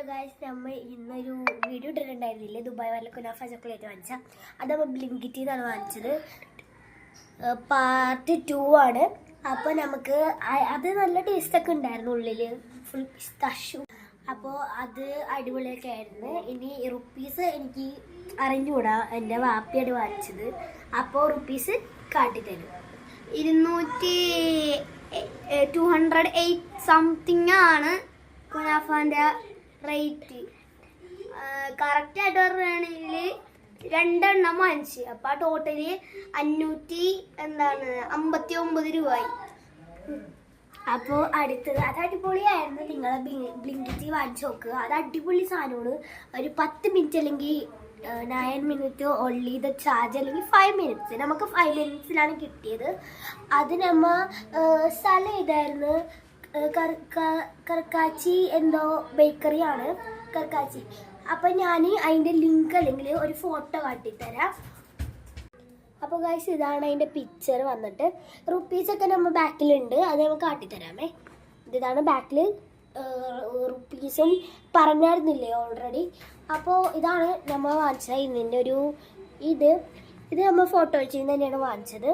Hello guys, നമ്മൾ ഇന്നൊരു video ഇട്ടിട്ടുണ്ടായിരുന്നില്ലേ Dubai വല്ല കുനാഫ ചോക്ലേറ്റ് വാങ്ങിച്ച അത് നമ്മൾ ബ്ലിങ്കിറ്റിൽ നിന്നാണ് വാങ്ങിച്ചത്. പാർട്ട് 2 ആണ്. അപ്പോൾ നമുക്ക് അത് നല്ല ടേസ്റ്റൊക്കെ ഉണ്ടായിരുന്നു, ഉള്ളിൽ ഫുൾ പിസ്താഷ്യൂ. അപ്പോൾ അത് അടിപൊളിയൊക്കെ ആയിരുന്നു. ഇനി റുപ്പീസ് എനിക്ക് അറിഞ്ഞുകൂടാ, എൻ്റെ വാപ്പിയാണ് വാങ്ങിച്ചത്. അപ്പോൾ റുപ്പീസ് കാട്ടിത്തരും. 208 സംതിങ് ആണ് കുനാഫാൻ്റെ റേറ്റ്. കറക്റ്റായിട്ട് പറയുകയാണെങ്കിൽ 2 എണ്ണം വാങ്ങിച്ച്. അപ്പം ആ ടോട്ടല് 559 രൂപയായി. അപ്പോൾ അടുത്തത് അത് അടിപൊളിയായിരുന്നു. നിങ്ങൾ ബ്ലിങ്കിറ്റി വാങ്ങിച്ച് നോക്കുക, അത് അടിപൊളി സാധനമാണ്. ഒരു 10 മിനിറ്റ് അല്ലെങ്കിൽ 9 മിനിറ്റ് ഓൺലി ദ ചാർജ്, അല്ലെങ്കിൽ 5 മിനിറ്റ്സ്. നമുക്ക് 5 മിനിറ്റ്സിലാണ് കിട്ടിയത്. അത് നമ്മ സ്ഥലം ഇതായിരുന്നു, കർക്കാച്ചി എന്തോ ബേക്കറിയാണ്, കർക്കാച്ചി. അപ്പം ഞാൻ അതിൻ്റെ ലിങ്ക് അല്ലെങ്കിൽ ഒരു ഫോട്ടോ കാട്ടിത്തരാം. അപ്പോൾ ഗൈസ്, ഇതാണ് അതിൻ്റെ പിക്ചർ വന്നിട്ട്. റുപ്പീസൊക്കെ നമ്മൾ ബാക്കിലുണ്ട്, അത് നമുക്ക് കാട്ടിത്തരാമേ. ഇതാണ് ബാക്കിൽ റുപ്പീസും പറഞ്ഞായിരുന്നില്ലേ ഓൾറെഡി. അപ്പോൾ ഇതാണ് നമ്മൾ വാങ്ങിച്ചത്. ഇതിൻ്റെ ഒരു ഇത് നമ്മൾ ഫോട്ടോ വെച്ച് തന്നെയാണ് വാങ്ങിച്ചത്.